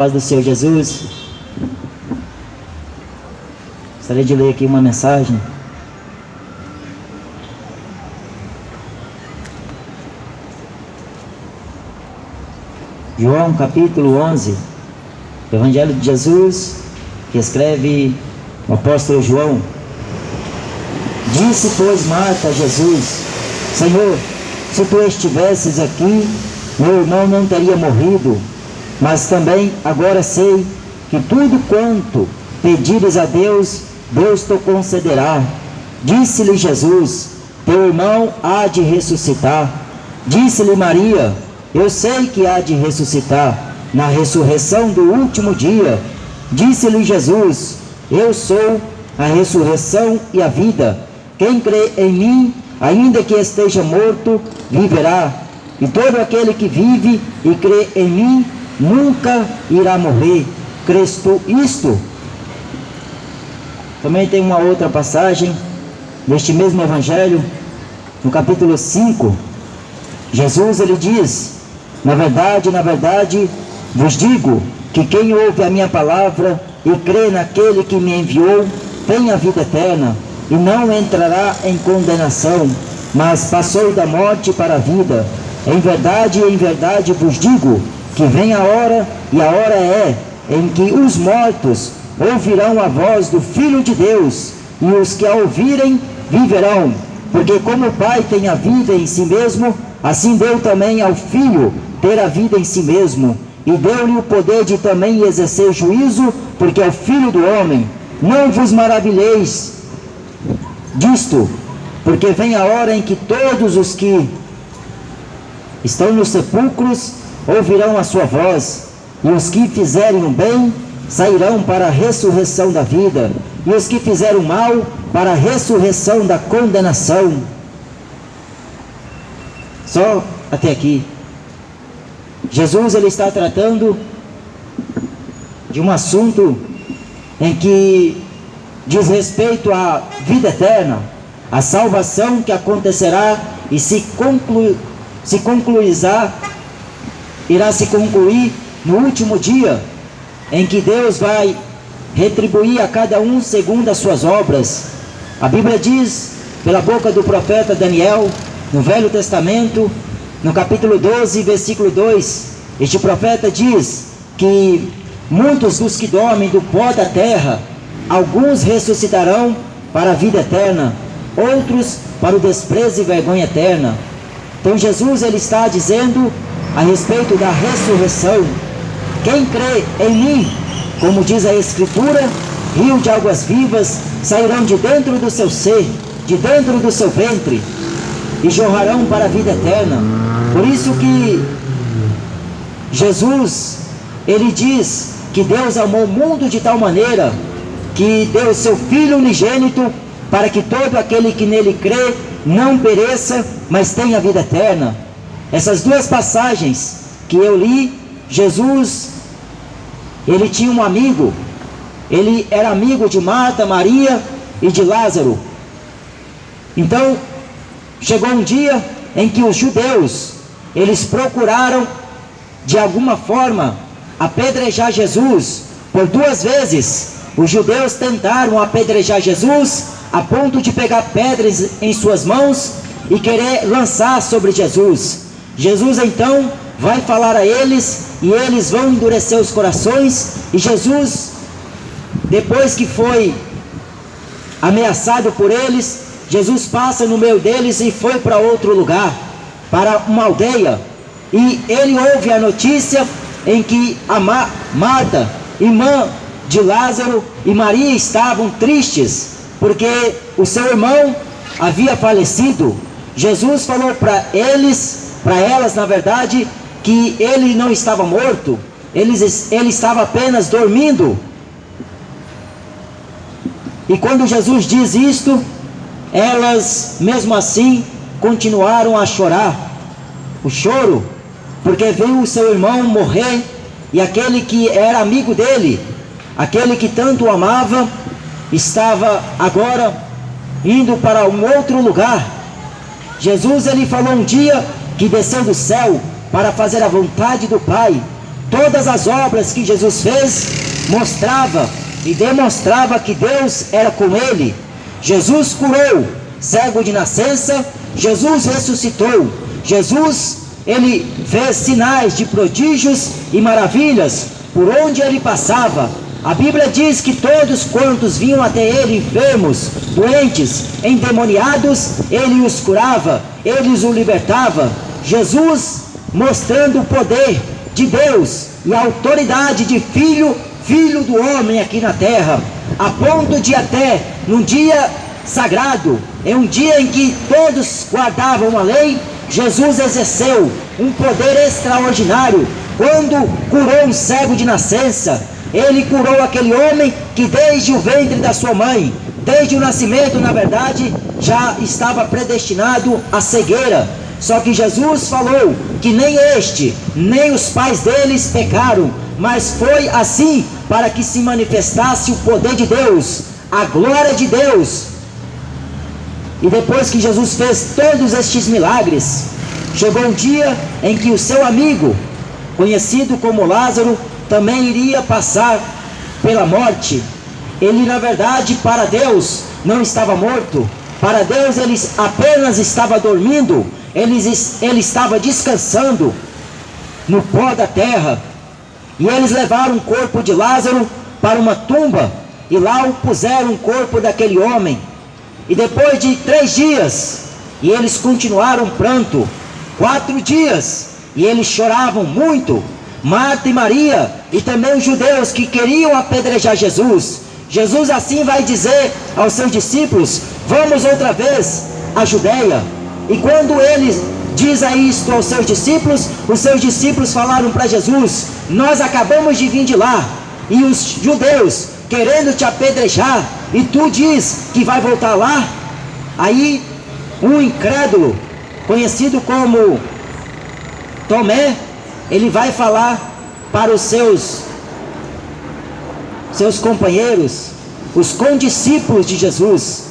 Paz do Senhor Jesus. Gostaria de ler aqui uma mensagem. João capítulo 11, Evangelho de Jesus, que escreve o apóstolo João. Disse, pois, Marta a Jesus: Senhor, se tu estivesses aqui, meu irmão não teria morrido. Mas também agora sei que tudo quanto pedires a Deus, Deus te concederá. Disse-lhe Jesus: teu irmão há de ressuscitar. Disse-lhe Maria: eu sei que há de ressuscitar na ressurreição do último dia. Disse-lhe Jesus: eu sou a ressurreição e a vida. Quem crê em mim, ainda que esteja morto, viverá. E todo aquele que vive e crê em mim nunca irá morrer. Crês tu isto? Também tem uma outra passagem neste mesmo Evangelho, no capítulo 5. Jesus ele diz: na verdade, vos digo que quem ouve a minha palavra e crê naquele que me enviou, tem a vida eterna, e não entrará em condenação, mas passou da morte para a vida. Em verdade vos digo que vem a hora, e a hora é, em que os mortos ouvirão a voz do Filho de Deus, e os que a ouvirem viverão. Porque como o Pai tem a vida em si mesmo, assim deu também ao Filho ter a vida em si mesmo, e deu-lhe o poder de também exercer juízo, porque é o Filho do homem. Não vos maravilheis disto, porque vem a hora em que todos os que estão nos sepulcros ouvirão a sua voz, e os que fizerem o bem sairão para a ressurreição da vida, e os que fizeram o mal para a ressurreição da condenação. Só até aqui. Jesus ele está tratando de um assunto em que diz respeito à vida eterna, a salvação que acontecerá e irá se concluir no último dia, em que Deus vai retribuir a cada um segundo as suas obras. A Bíblia diz, pela boca do profeta Daniel, no Velho Testamento, no capítulo 12, versículo 2, este profeta diz que muitos dos que dormem do pó da terra, alguns ressuscitarão para a vida eterna, outros para o desprezo e vergonha eterna. Então Jesus ele está dizendo a respeito da ressurreição. Quem crê em mim, como diz a Escritura, rio de águas vivas sairão de dentro do seu ser, de dentro do seu ventre, e jorrarão para a vida eterna. Por isso que Jesus, ele diz que Deus amou o mundo de tal maneira que deu o seu Filho unigênito, para que todo aquele que nele crê não pereça, mas tenha vida eterna. Essas duas passagens que eu li, Jesus, ele tinha um amigo, ele era amigo de Marta, Maria e de Lázaro. Então, chegou um dia em que os judeus, eles procuraram, de alguma forma, apedrejar Jesus. Por 2 vezes, os judeus tentaram apedrejar Jesus, a ponto de pegar pedras em suas mãos e querer lançar sobre Jesus. Jesus então vai falar a eles, e eles vão endurecer os corações, e Jesus, depois que foi ameaçado por eles, Jesus passa no meio deles e foi para outro lugar, para uma aldeia, e ele ouve a notícia em que a Marta, irmã de Lázaro, e Maria estavam tristes, porque o seu irmão havia falecido. Jesus falou para elas, na verdade, que ele não estava morto, ele estava apenas dormindo. E quando Jesus diz isto, elas, mesmo assim, continuaram a chorar. O choro, porque viu o seu irmão morrer, e aquele que era amigo dele, aquele que tanto o amava, estava agora indo para um outro lugar. Jesus ele falou um dia que desceu do céu para fazer a vontade do Pai, Todas as obras que Jesus fez mostrava e demonstrava que Deus era com ele. Jesus curou cego de nascença, Jesus ressuscitou, Jesus, ele fez sinais de prodígios e maravilhas por onde ele passava. A Bíblia diz que todos quantos vinham até ele enfermos, doentes, endemoniados, ele os curava, ele os libertava. Jesus mostrando o poder de Deus e a autoridade de filho do homem aqui na terra, a ponto de até num dia sagrado, em um dia em que todos guardavam a lei, Jesus exerceu um poder extraordinário quando curou um cego de nascença. Ele curou aquele homem que desde o ventre da sua mãe, desde o nascimento, na verdade, já estava predestinado à cegueira. Só que Jesus falou que nem este, nem os pais deles pecaram, mas foi assim para que se manifestasse o poder de Deus, a glória de Deus. E depois que Jesus fez todos estes milagres, chegou um dia em que o seu amigo, conhecido como Lázaro, também iria passar pela morte. Ele, na verdade, para Deus não estava morto, para Deus ele apenas estava dormindo, ele estava descansando no pó da terra. E eles levaram o corpo de Lázaro para uma tumba, e lá o puseram o corpo daquele homem. E depois de 3 dias, e eles continuaram pranto, 4 dias, e eles choravam muito, Marta e Maria, e também os judeus que queriam apedrejar Jesus. Jesus assim vai dizer aos seus discípulos: vamos outra vez à Judeia. E quando ele diz isto aos seus discípulos, os seus discípulos falaram para Jesus: nós acabamos de vir de lá, e os judeus querendo te apedrejar, e tu diz que vai voltar lá? Aí um incrédulo, conhecido como Tomé, ele vai falar para os seus companheiros, os condiscípulos de Jesus: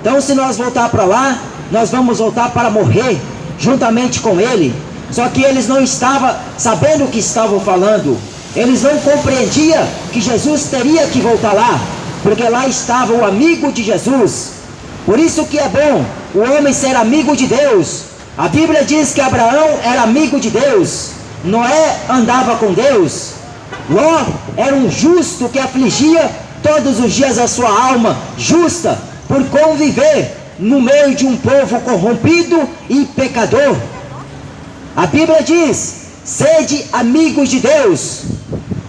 então se nós voltar para lá, nós vamos voltar para morrer juntamente com ele. Só que eles não estavam sabendo o que estavam falando, eles não compreendiam que Jesus teria que voltar lá, porque lá estava o amigo de Jesus. Por isso que é bom o homem ser amigo de Deus. A Bíblia diz que Abraão era amigo de Deus, Noé andava com Deus, Ló era um justo que afligia todos os dias a sua alma justa por conviver no meio de um povo corrompido e pecador. A Bíblia diz: sede amigos de Deus,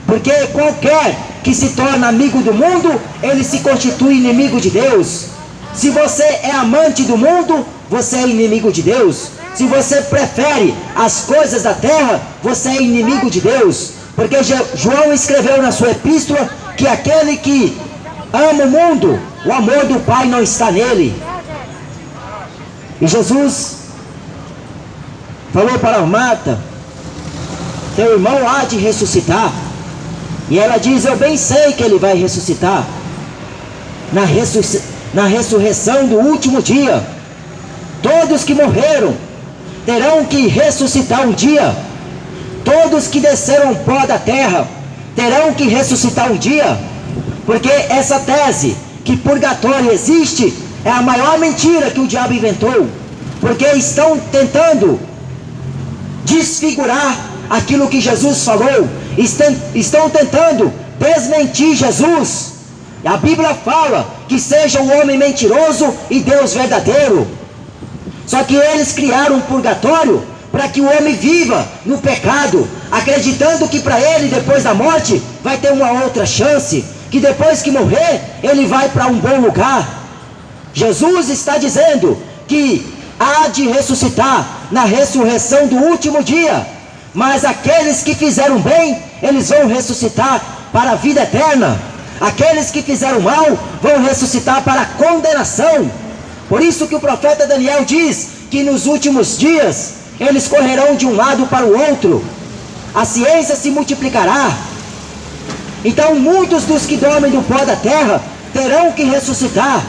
porque qualquer que se torna amigo do mundo, ele se constitui inimigo de Deus. Se você é amante do mundo, você é inimigo de Deus. Se você prefere as coisas da terra, você é inimigo de Deus. Porque João escreveu na sua epístola que aquele que ama o mundo, o amor do Pai não está nele. E Jesus falou para Marta: teu irmão há de ressuscitar. E ela diz: eu bem sei que ele vai ressuscitar na ressurreição do último dia. Todos que morreram terão que ressuscitar um dia. Todos que desceram ao pó da terra terão que ressuscitar um dia. Porque essa tese que purgatório existe é a maior mentira que o diabo inventou. Porque estão tentando desfigurar aquilo que Jesus falou, estão tentando desmentir Jesus. A Bíblia fala que seja o homem mentiroso e Deus verdadeiro. Só que eles criaram um purgatório para que o homem viva no pecado, acreditando que para ele, depois da morte, vai ter uma outra chance, que depois que morrer, ele vai para um bom lugar. Jesus está dizendo que há de ressuscitar na ressurreição do último dia, mas aqueles que fizeram bem, eles vão ressuscitar para a vida eterna. Aqueles que fizeram mal vão ressuscitar para a condenação. Por isso que o profeta Daniel diz que nos últimos dias eles correrão de um lado para o outro, a ciência se multiplicará. Então muitos dos que dormem do pó da terra terão que ressuscitar.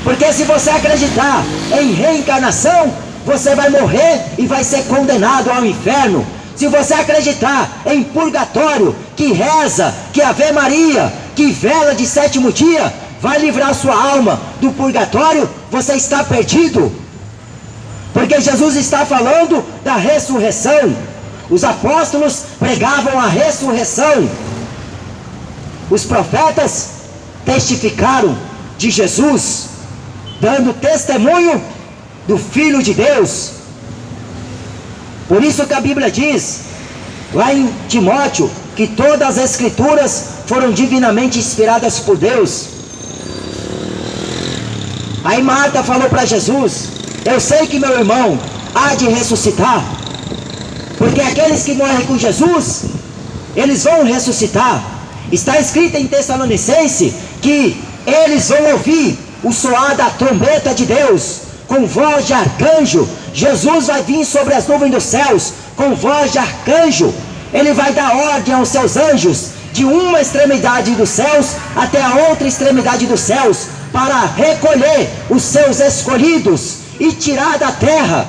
Porque se você acreditar em reencarnação, você vai morrer e vai ser condenado ao inferno. Se você acreditar em purgatório, que reza, que Ave Maria, que vela de sétimo dia, vai livrar sua alma do purgatório, você está perdido. Porque Jesus está falando da ressurreição. Os apóstolos pregavam a ressurreição. Os profetas testificaram de Jesus, dando testemunho do Filho de Deus. Por isso que a Bíblia diz, lá em Timóteo, que todas as Escrituras foram divinamente inspiradas por Deus. Aí Marta falou para Jesus: eu sei que meu irmão há de ressuscitar, porque aqueles que morrem com Jesus, eles vão ressuscitar. Está escrito em Tessalonicenses que eles vão ouvir o soar da trombeta de Deus, com voz de arcanjo. Jesus vai vir sobre as nuvens dos céus, com voz de arcanjo. Ele vai dar ordem aos seus anjos, de uma extremidade dos céus até a outra extremidade dos céus, para recolher os seus escolhidos e tirar da terra.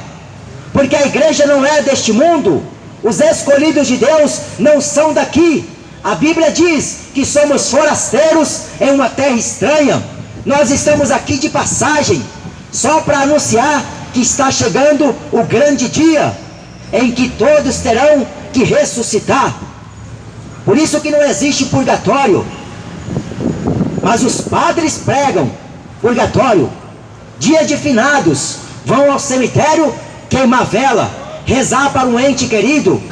Porque a igreja não é deste mundo, os escolhidos de Deus não são daqui. A Bíblia diz que somos forasteiros em uma terra estranha. Nós estamos aqui de passagem, só para anunciar que está chegando o grande dia, em que todos terão que ressuscitar. Por isso que não existe purgatório. Mas os padres pregam purgatório. Dia de finados, vão ao cemitério queimar vela, rezar para um ente querido.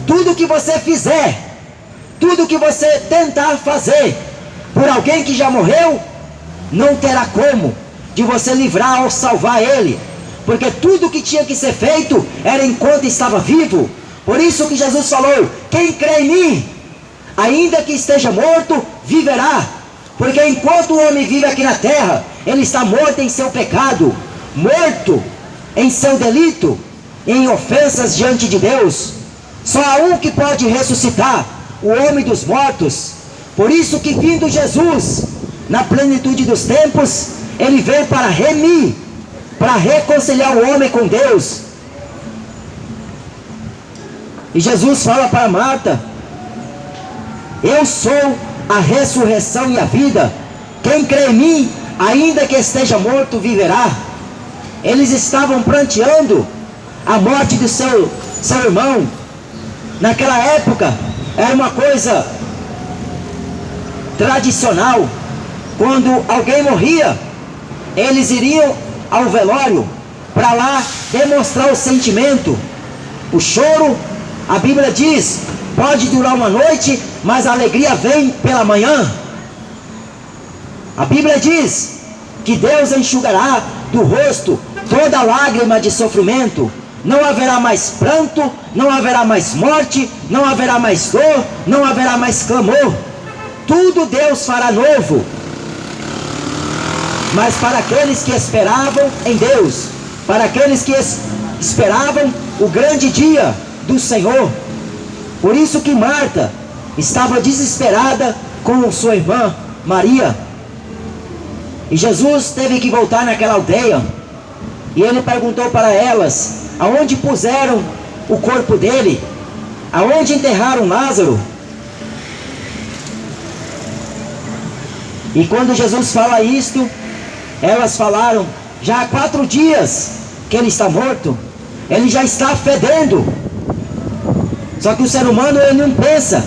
Tudo que você fizer, tudo que você tentar fazer por alguém que já morreu, não terá como de você livrar ou salvar ele, porque tudo que tinha que ser feito era enquanto estava vivo. Por isso que Jesus falou: quem crê em mim, ainda que esteja morto, viverá. Porque enquanto o homem vive aqui na terra, ele está morto em seu pecado, morto em seu delito, em ofensas diante de Deus. Só há um que pode ressuscitar, o homem dos mortos. Por isso que, vindo Jesus, na plenitude dos tempos, ele veio para remir, para reconciliar o homem com Deus. E Jesus fala para Marta: eu sou a ressurreição e a vida. Quem crê em mim, ainda que esteja morto, viverá. Eles estavam pranteando a morte do seu irmão. Naquela época era uma coisa tradicional. Quando alguém morria, eles iriam ao velório para lá demonstrar o sentimento, o choro. A Bíblia diz: pode durar uma noite, mas a alegria vem pela manhã. A Bíblia diz que Deus enxugará do rosto toda lágrima de sofrimento. Não haverá mais pranto, não haverá mais morte, não haverá mais dor, não haverá mais clamor. Tudo Deus fará novo. Mas para aqueles que esperavam em Deus, para aqueles que esperavam o grande dia do Senhor. Por isso que Marta estava desesperada com sua irmã Maria. E Jesus teve que voltar naquela aldeia. E ele perguntou para elas: aonde puseram o corpo dele? Aonde enterraram Lázaro? E quando Jesus fala isto, elas falaram: já há 4 dias que ele está morto, ele já está fedendo. Só que o ser humano, ele não pensa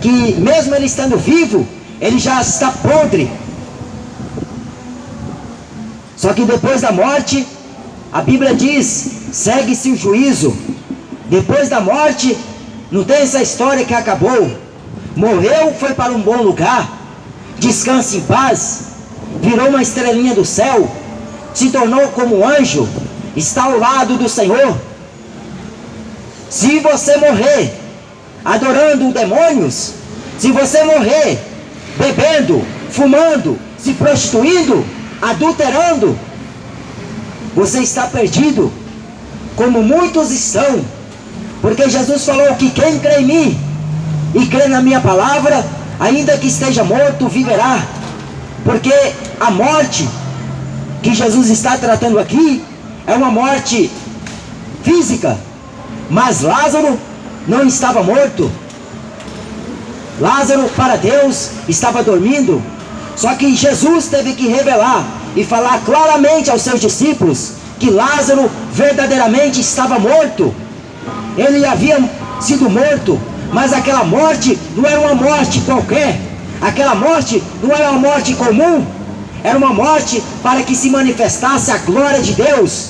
que mesmo ele estando vivo, ele já está podre. Só que depois da morte, a Bíblia diz, segue-se o juízo. Depois da morte, não tem essa história que acabou. Morreu, foi para um bom lugar, descansa em paz, virou uma estrelinha do céu, se tornou como um anjo, está ao lado do Senhor. Se você morrer adorando demônios, se você morrer bebendo, fumando, se prostituindo, adulterando, você está perdido, como muitos estão. Porque Jesus falou que quem crê em mim e crê na minha palavra, ainda que esteja morto, viverá. Porque a morte que Jesus está tratando aqui é uma morte física, Mas Lázaro não estava morto. Lázaro, para Deus, estava dormindo. Só que Jesus teve que revelar e falar claramente aos seus discípulos que Lázaro verdadeiramente estava morto. Ele havia sido morto, mas aquela morte não era uma morte qualquer. Aquela morte não era uma morte comum. Era uma morte para que se manifestasse a glória de Deus,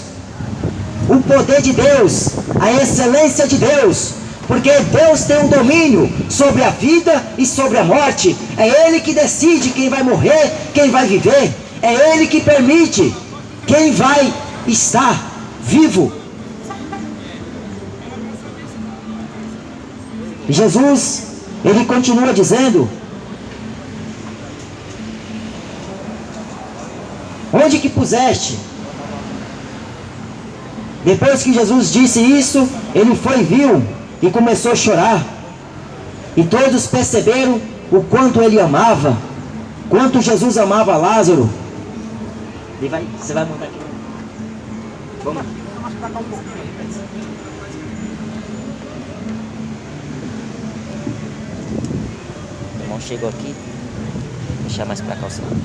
o poder de Deus, a excelência de Deus. Porque Deus tem um domínio sobre a vida e sobre a morte. É Ele que decide quem vai morrer, quem vai viver. É Ele que permite quem vai estar vivo. Jesus, Ele continua dizendo: onde que puseste? Depois que Jesus disse isso, ele foi e viu e começou a chorar. E todos perceberam o quanto ele amava, quanto Jesus amava Lázaro. Você vai montar aqui? Vamos. O irmão chegou aqui. Vou deixar mais pra cá o celular.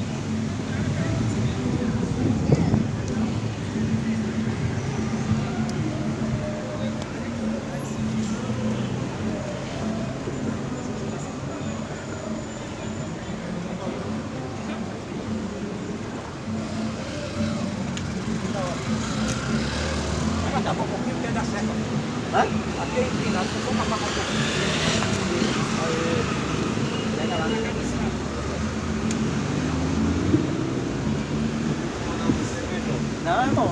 Não, irmão,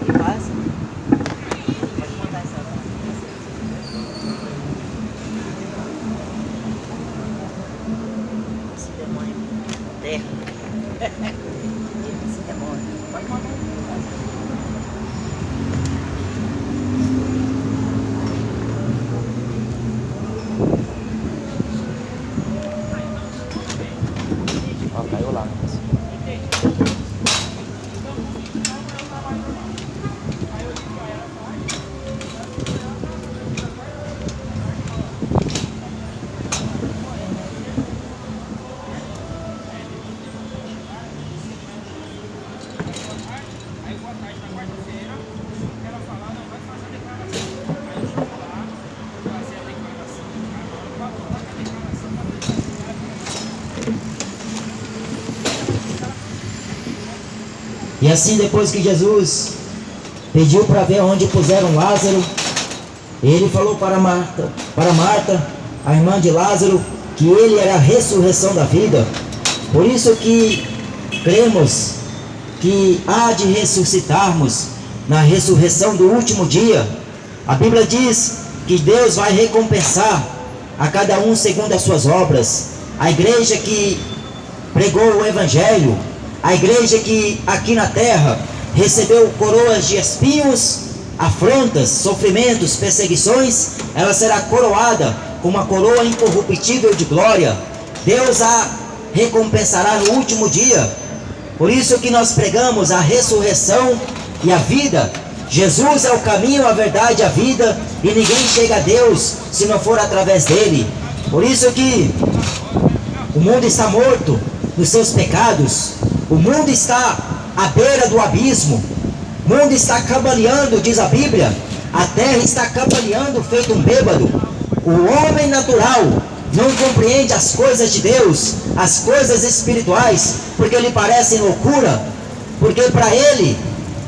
que passa? Pode montar essa. Esse demônio terra. Esse demônio. Pode montar. Ó, caiu lá. E assim, depois que Jesus pediu para ver onde puseram Lázaro, ele falou para Marta, a irmã de Lázaro, que ele era a ressurreição da vida. Por isso que cremos que há de ressuscitarmos na ressurreição do último dia. A Bíblia diz que Deus vai recompensar a cada um segundo as suas obras. A igreja que pregou o Evangelho, a igreja que aqui na terra recebeu coroas de espinhos, afrontas, sofrimentos, perseguições, ela será coroada com uma coroa incorruptível de glória. Deus a recompensará no último dia. Por isso que nós pregamos a ressurreição e a vida. Jesus é o caminho, a verdade e a vida, e ninguém chega a Deus se não for através dele. Por isso que o mundo está morto nos seus pecados. O mundo está à beira do abismo. O mundo está cambaleando, diz a Bíblia. A terra está cambaleando feito um bêbado. O homem natural não compreende as coisas de Deus, as coisas espirituais, porque lhe parecem loucura. Porque para ele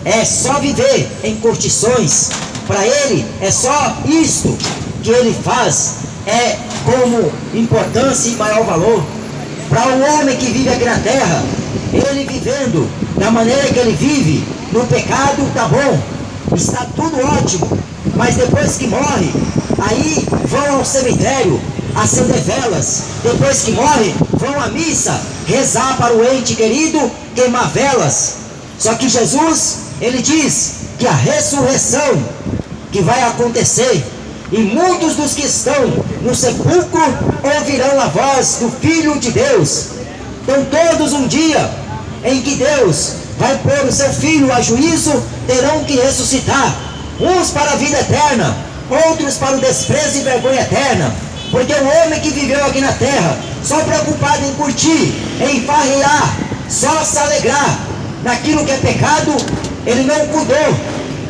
é só viver em curtições. Para ele é só isto que ele faz, é como importância e maior valor. Para o homem que vive aqui na terra, ele vivendo da maneira que ele vive, no pecado, tá bom, está tudo ótimo, mas depois que morre, aí vão ao cemitério acender velas, depois que morre, vão à missa rezar para o ente querido, queimar velas. Só que Jesus, ele diz que a ressurreição que vai acontecer, e muitos dos que estão no sepulcro ouvirão a voz do Filho de Deus. Então todos um dia em que Deus vai pôr o seu Filho a juízo, terão que ressuscitar, uns para a vida eterna outros para o desprezo e vergonha eterna. Porque o homem que viveu aqui na terra, só preocupado em curtir, em farrear, só se alegrar naquilo que é pecado, ele não cuidou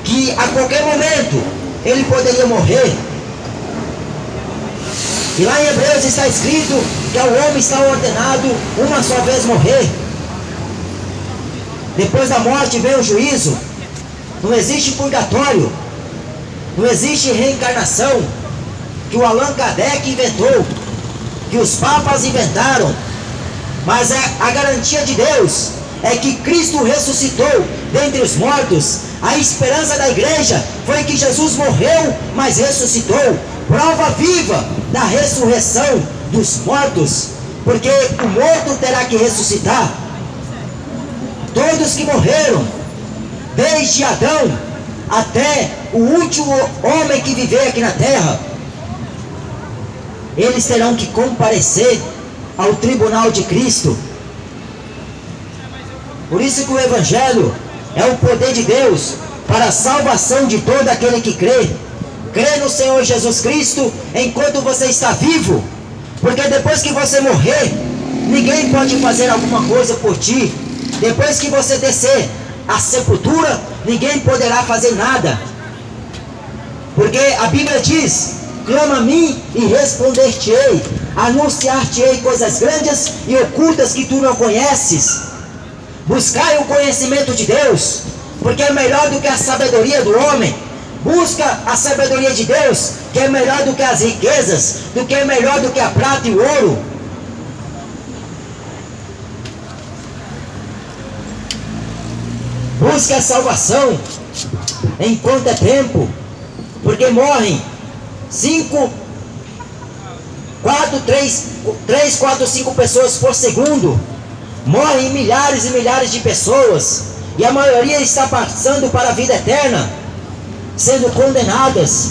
que a qualquer momento ele poderia morrer. E lá em Hebreus está escrito que ao homem está ordenado uma só vez morrer. Depois da morte vem o juízo. Não existe purgatório, não existe reencarnação, que o Allan Kardec inventou, que os papas inventaram. Mas a garantia de Deus é que Cristo ressuscitou dentre os mortos. A esperança da igreja foi que Jesus morreu, mas ressuscitou. Prova viva da ressurreição dos mortos, porque o morto terá que ressuscitar. Todos que morreram, desde Adão até o último homem que viver aqui na terra, eles terão que comparecer ao tribunal de Cristo. Por isso que o Evangelho é o poder de Deus para a salvação de todo aquele que crê. Crê no Senhor Jesus Cristo enquanto você está vivo, porque depois que você morrer, ninguém pode fazer alguma coisa por ti. Depois que você descer à sepultura, ninguém poderá fazer nada, porque a Bíblia diz: clama a mim e responder-te-ei, anunciar-te-ei coisas grandes e ocultas que tu não conheces. Buscai o conhecimento de Deus, porque é melhor do que a sabedoria do homem. Busca a sabedoria de Deus, que é melhor do que as riquezas, do que é melhor do que a prata e o ouro. Busque a salvação enquanto é tempo, porque morrem 3, 4, 5 pessoas por segundo. Morrem milhares e milhares de pessoas, e a maioria está passando para a vida eterna, sendo condenadas.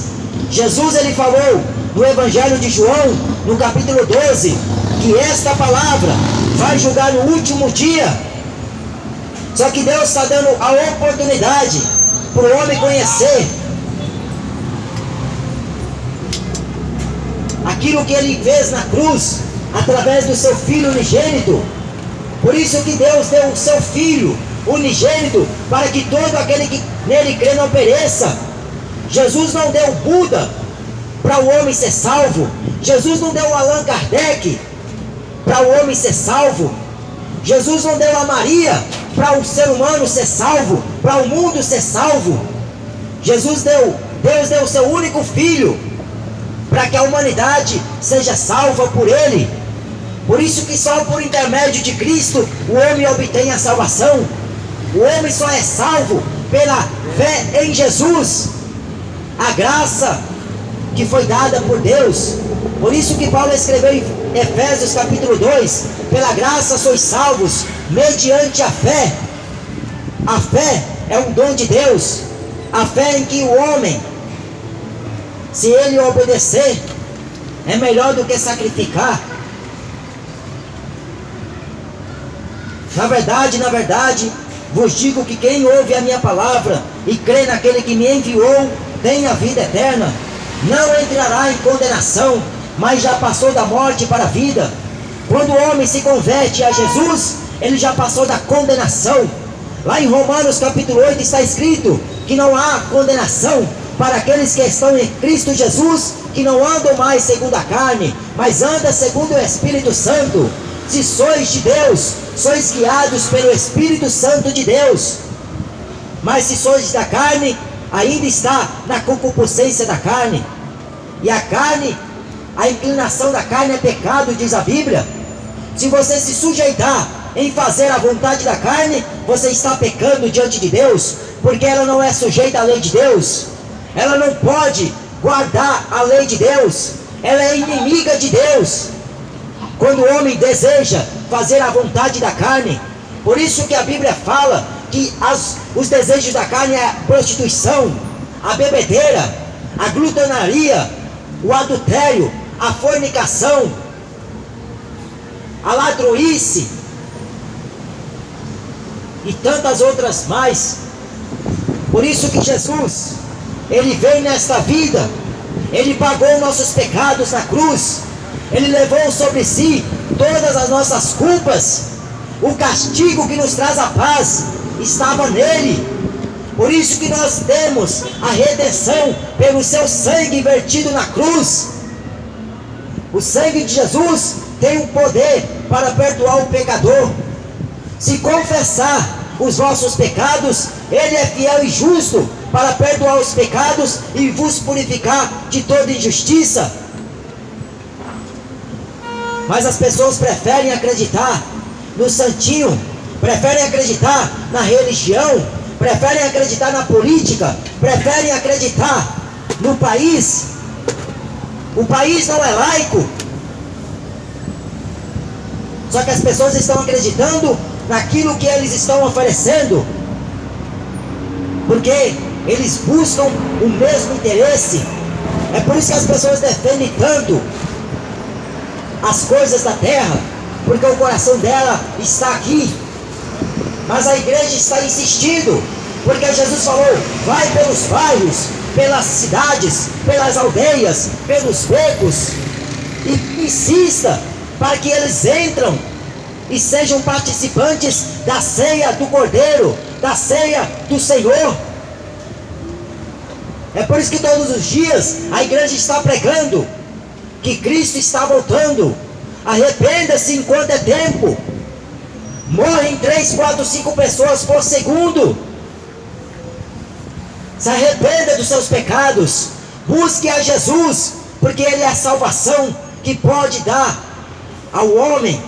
Jesus ele falou no Evangelho de João, no capítulo 12, que esta palavra vai julgar no último dia. Só que Deus está dando a oportunidade para o homem conhecer aquilo que ele fez na cruz, através do seu Filho unigênito. Por isso que Deus deu o seu Filho unigênito, para que todo aquele que nele crê não pereça. Jesus não deu Buda para o homem ser salvo. Jesus não deu Allan Kardec para o homem ser salvo. Jesus não deu a Maria para o ser humano ser salvo, para o mundo ser salvo. Deus deu o seu único Filho para que a humanidade seja salva por Ele. Por isso que só por intermédio de Cristo o homem obtém a salvação. O homem só é salvo pela fé em Jesus, a graça que foi dada por Deus. Por isso que Paulo escreveu em Efésios capítulo 2, pela graça sois salvos, mediante a fé. A fé é um dom de Deus, a fé em que o homem, se ele obedecer, é melhor do que sacrificar. Na verdade, vos digo que quem ouve a minha palavra e crê naquele que me enviou, tem a vida eterna. Não entrará em condenação, mas já passou da morte para a vida. Quando o homem se converte a Jesus, ele já passou da condenação. Lá em Romanos capítulo 8 está escrito que não há condenação para aqueles que estão em Cristo Jesus, que não andam mais segundo a carne, mas andam segundo o Espírito Santo. Se sois de Deus, sois guiados pelo Espírito Santo de Deus. Mas se sois da carne, ainda está na concupiscência da carne. E a carne, a inclinação da carne é pecado, diz a Bíblia. Se você se sujeitar em fazer a vontade da carne, você está pecando diante de Deus, porque ela não é sujeita à lei de Deus. Ela não pode guardar a lei de Deus. Ela é inimiga de Deus. Quando o homem deseja fazer a vontade da carne, por isso que a Bíblia fala que os desejos da carne é a prostituição, a bebedeira, a glutonaria, o adultério, a fornicação, a ladroice e tantas outras mais. Por isso que Jesus, ele veio nesta vida Ele pagou nossos pecados na cruz. Ele levou sobre si todas as nossas culpas. O castigo que nos traz a paz estava nele. Por isso que nós temos a redenção pelo seu sangue vertido na cruz. O sangue de Jesus tem o poder para perdoar o pecador. Se confessar os vossos pecados, Ele é fiel e justo para perdoar os pecados e vos purificar de toda injustiça. Mas as pessoas preferem acreditar no santinho, preferem acreditar na religião, preferem acreditar na política, preferem acreditar no país. O país não é laico. Só que as pessoas estão acreditando naquilo que eles estão oferecendo, porque eles buscam o mesmo interesse. É por isso que as pessoas defendem tanto as coisas da terra, porque o coração dela está aqui. Mas a igreja está insistindo, porque Jesus falou: vai pelos bairros, pelas cidades, pelas aldeias, pelos becos, e insista para que eles entram e sejam participantes da ceia do Cordeiro, da ceia do Senhor. É por isso que todos os dias a igreja está pregando que Cristo está voltando. Arrependa-se enquanto é tempo. Morrem 3, 4, 5 pessoas por segundo. Se arrependa dos seus pecados. Busque a Jesus, porque Ele é a salvação que pode dar ao homem.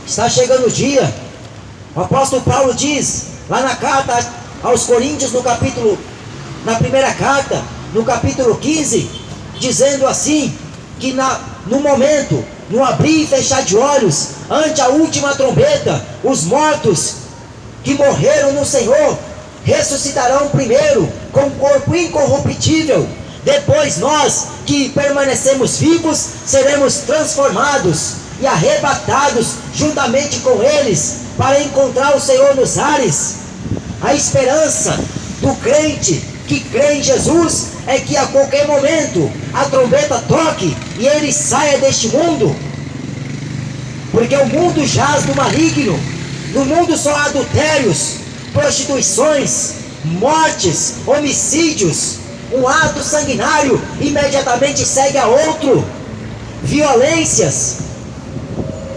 Está chegando o dia. O apóstolo Paulo diz lá na carta aos Coríntios, na primeira carta, no capítulo 15, dizendo assim, que no momento, no abrir e fechar de olhos, ante a última trombeta, os mortos que morreram no Senhor ressuscitarão primeiro com corpo incorruptível. Depois nós que permanecemos vivos seremos transformados e arrebatados juntamente com eles para encontrar o Senhor nos ares. A esperança do crente que crê em Jesus é que a qualquer momento a trombeta toque e ele saia deste mundo, porque o mundo jaz do maligno. No mundo só há adultérios, prostituições, mortes, homicídios. Um ato sanguinário imediatamente segue a outro. Violências,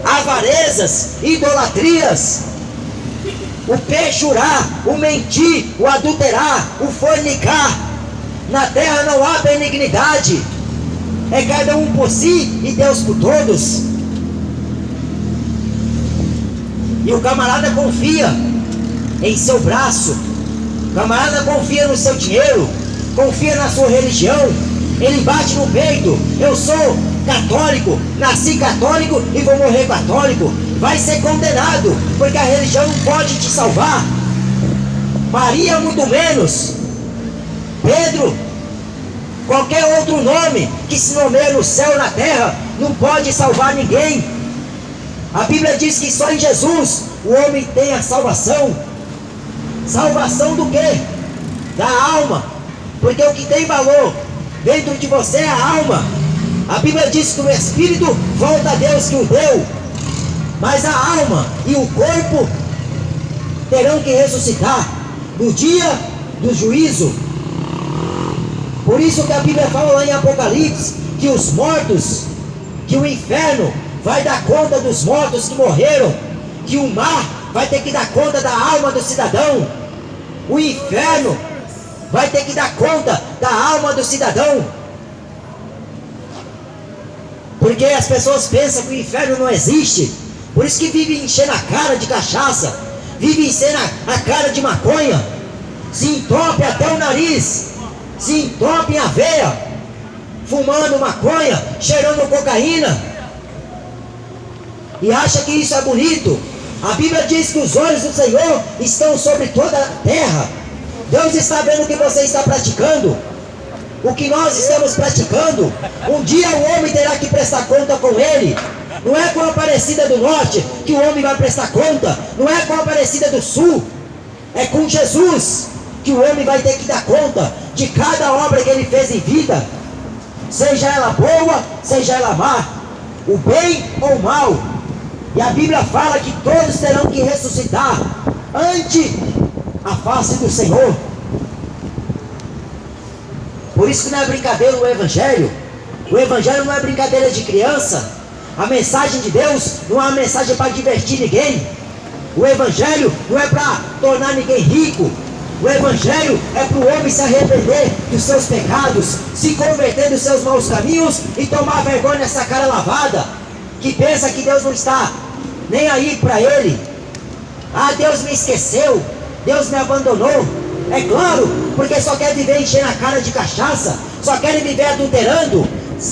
avarezas, idolatrias, o perjurar, o mentir, o adulterar, o fornicar. Na terra não há benignidade. É cada um por si e Deus por todos. E o camarada confia em seu braço, o camarada confia no seu dinheiro, confia na sua religião. Ele bate no peito: eu sou católico, nasci católico e vou morrer católico. Vai ser condenado, porque a religião não pode te salvar. Maria muito menos. Pedro, qualquer outro nome que se nomeia no céu e na terra, não pode salvar ninguém. A Bíblia diz que só em Jesus o homem tem a salvação. Salvação do quê? Da alma. Porque o que tem valor dentro de você é a alma. A Bíblia diz que o Espírito volta a Deus que o deu, mas a alma e o corpo terão que ressuscitar no dia do juízo. Por isso que a Bíblia fala lá em Apocalipse que os mortos, que o inferno vai dar conta dos mortos que morreram, que o mar vai ter que dar conta da alma do cidadão, o inferno vai ter que dar conta da alma do cidadão. Porque as pessoas pensam que o inferno não existe, por isso que vivem enchendo a cara de cachaça, vivem enchendo a cara de maconha, se entope até o nariz, se entope em aveia, fumando maconha, cheirando cocaína, e acha que isso é bonito. A Bíblia diz que os olhos do Senhor estão sobre toda a terra. Deus está vendo o que você está praticando, o que nós estamos praticando. Um dia o homem terá que prestar conta com Ele. Não é com a Aparecida do Norte que o homem vai prestar conta, não é com a Aparecida do Sul, é com Jesus. que o homem vai ter que dar conta de cada obra que ele fez em vida, seja ela boa, seja ela má, o bem ou o mal. E a Bíblia fala que todos terão que ressuscitar ante a face do Senhor. Por isso que não é brincadeira o Evangelho. O Evangelho não é brincadeira de criança. A mensagem de Deus não é uma mensagem para divertir ninguém. O Evangelho não é para tornar ninguém rico. O Evangelho é para o homem se arrepender dos seus pecados, se converter dos seus maus caminhos e tomar vergonha nessa cara lavada, que pensa que Deus não está nem aí para ele. Ah, Deus me esqueceu, Deus me abandonou. É claro, porque só quer viver enchendo a cara de cachaça, só quer viver adulterando,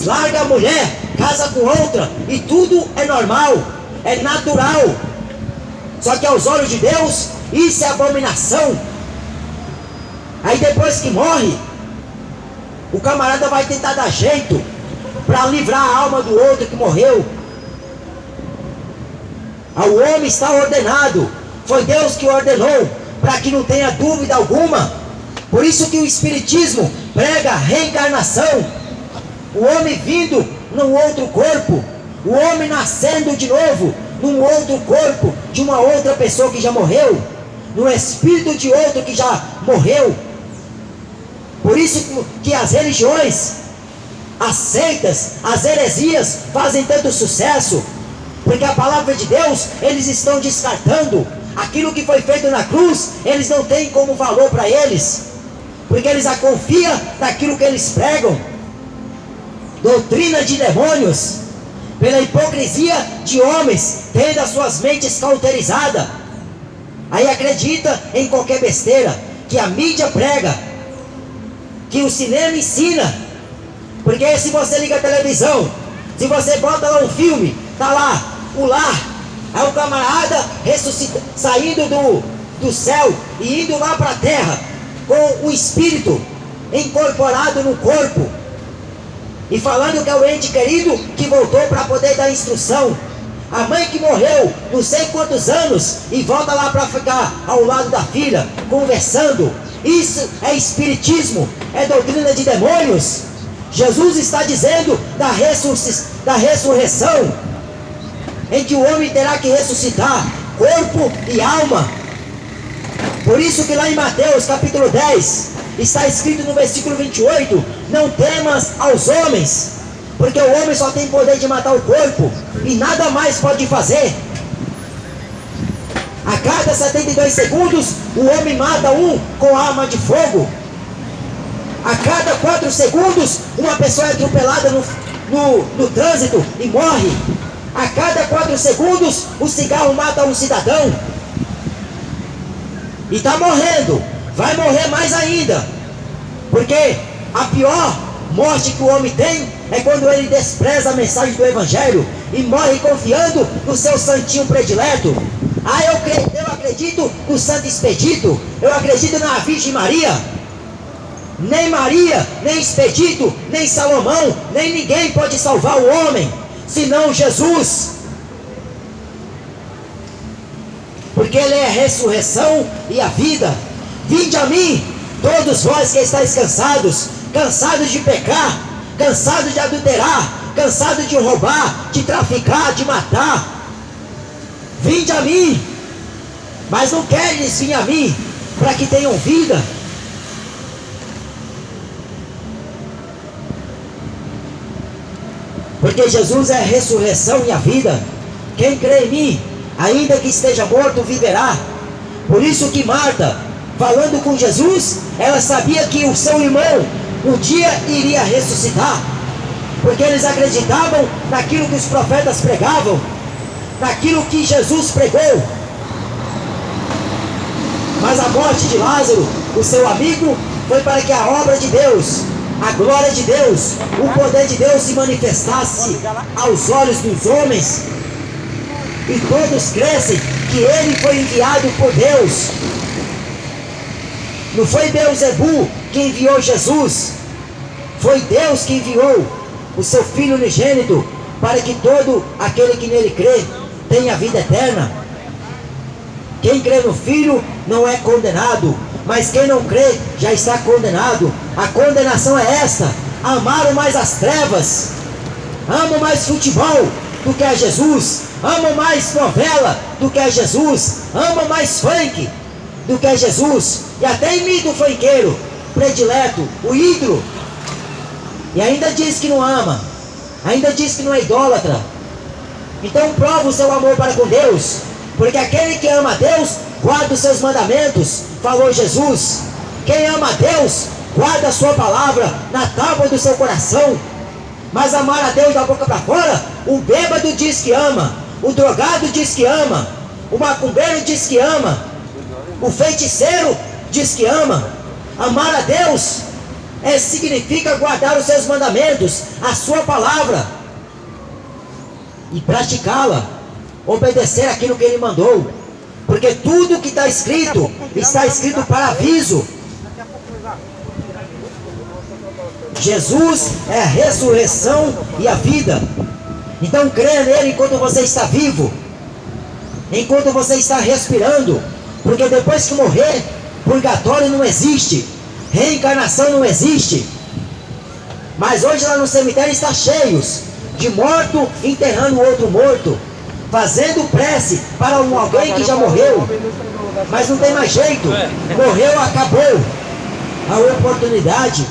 larga a mulher, casa com outra, e tudo é normal, é natural. Só que aos olhos de Deus, isso é abominação. Aí depois que morre, o camarada vai tentar dar jeito para livrar a alma do outro que morreu. O homem está ordenado, foi Deus que ordenou, para que não tenha dúvida alguma. Por isso que o Espiritismo prega a reencarnação, o homem vindo num outro corpo, o homem nascendo de novo num outro corpo de uma outra pessoa que já morreu, no espírito de outro que já morreu. Por isso que as religiões, as seitas, as heresias fazem tanto sucesso, porque a palavra de Deus eles estão descartando. Aquilo que foi feito na cruz, eles não têm como valor para eles, porque eles a confiam naquilo que eles pregam. Doutrina de demônios, pela hipocrisia de homens, tendo as suas mentes cauterizadas. Aí acredita em qualquer besteira que a mídia prega, que o cinema ensina. Porque se você liga a televisão, se você bota lá um filme, tá lá o lar, aí o camarada saindo do céu e indo lá para a terra, com o espírito incorporado no corpo, e falando que é o ente querido que voltou para poder dar instrução. A mãe que morreu não sei quantos anos e volta lá para ficar ao lado da filha, conversando. Isso é espiritismo, é doutrina de demônios. Jesus está dizendo da ressurreição, em que o homem terá que ressuscitar corpo e alma. Por isso que lá em Mateus capítulo 10 está escrito no versículo 28: não temas aos homens, porque o homem só tem poder de matar o corpo e nada mais pode fazer. A cada 72 segundos o homem mata um com arma de fogo. A cada 4 segundos uma pessoa é atropelada no trânsito e morre. A cada 4 segundos o cigarro mata um cidadão. E está morrendo, vai morrer mais ainda. Porque a pior morte que o homem tem é quando ele despreza a mensagem do Evangelho e morre confiando no seu santinho predileto. Ah, eu acredito no Santo Expedito, eu acredito na Virgem Maria. Nem Maria, nem Expedito, nem Salomão, nem ninguém pode salvar o homem, senão Jesus. Porque Ele é a ressurreição e a vida. Vinde a mim, todos vós que estáis cansados, cansados de pecar, cansados de adulterar, cansados de roubar, de traficar, de matar. Vinde a mim, mas não queres vir a mim para que tenham vida. Porque Jesus é a ressurreição e a vida. Quem crê em mim, ainda que esteja morto, viverá. Por isso que Marta, falando com Jesus, ela sabia que o seu irmão um dia iria ressuscitar, porque eles acreditavam naquilo que os profetas pregavam, naquilo que Jesus pregou. Mas a morte de Lázaro, o seu amigo, foi para que a obra de Deus, a glória de Deus, o poder de Deus se manifestasse aos olhos dos homens, e todos crescem que ele foi enviado por Deus. Não foi Beelzebu que enviou Jesus, foi Deus que enviou o seu Filho unigênito, para que todo aquele que nele crê tenha vida eterna. Quem crê no Filho não é condenado, mas quem não crê já está condenado. A condenação é esta: amaram mais as trevas, amam mais futebol do que a Jesus, amam mais novela do que a Jesus, amam mais funk do que a Jesus, e até imita o funkeiro predileto, o ídolo, e ainda diz que não ama, ainda diz que não é idólatra. Então prova o seu amor para com Deus, porque aquele que ama a Deus guarda os seus mandamentos, falou Jesus. Quem ama a Deus guarda a sua palavra na tábua do seu coração. Mas amar a Deus da boca para fora, o bêbado diz que ama, o drogado diz que ama, o macumbeiro diz que ama, o feiticeiro diz que ama. Amar a Deus significa guardar os seus mandamentos, a sua palavra, e praticá-la, obedecer aquilo que Ele mandou, porque tudo que está escrito para aviso. Jesus é a ressurreição e a vida. Então creia nele enquanto você está vivo, enquanto você está respirando, porque depois que morrer, purgatório não existe, reencarnação não existe. Mas hoje lá no cemitério está cheios de morto enterrando outro morto, fazendo prece para alguém que já morreu, mas não tem mais jeito, morreu, acabou a oportunidade.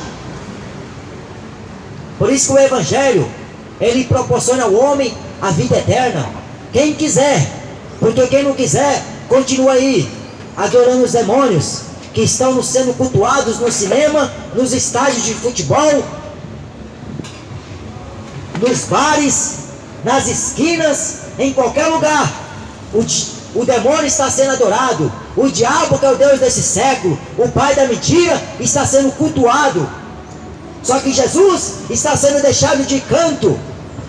Por isso que o Evangelho, ele proporciona ao homem a vida eterna, quem quiser, porque quem não quiser, continua aí, adorando os demônios, que estão sendo cultuados no cinema, nos estádios de futebol, nos bares, nas esquinas, em qualquer lugar. O demônio está sendo adorado, o diabo, que é o Deus desse século, o pai da mentira, está sendo cultuado. Só que Jesus está sendo deixado de canto,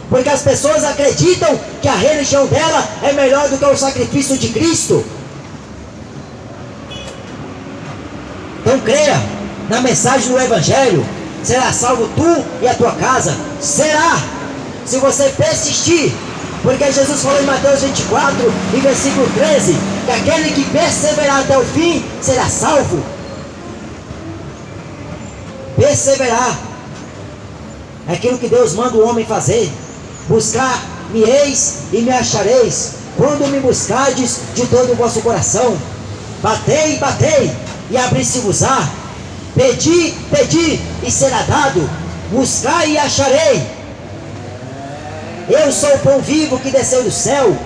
porque as pessoas acreditam que a religião dela é melhor do que o sacrifício de Cristo. Então creia na mensagem do Evangelho, será salvo tu e a tua casa. Será, se você persistir, porque Jesus falou em Mateus 24 e versículo 13, que aquele que perseverar até o fim será salvo. Perseverar é aquilo que Deus manda o homem fazer. Buscar-me-eis e me achareis, quando me buscardes de todo o vosso coração. Batei, batei, e abri-se-vos-á. Pedi, pedi, e será dado. Buscai e acharei. Eu sou o pão vivo que desceu do céu.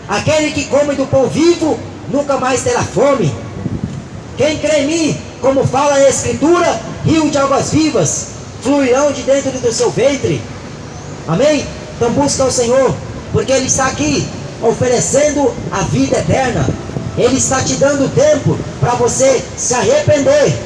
Aquele que come do pão vivo nunca mais terá fome. Quem crê em mim, como fala a Escritura, rio de águas vivas fluirão de dentro do seu ventre. Amém? Então busca o Senhor, porque Ele está aqui oferecendo a vida eterna. Ele está te dando tempo para você se arrepender.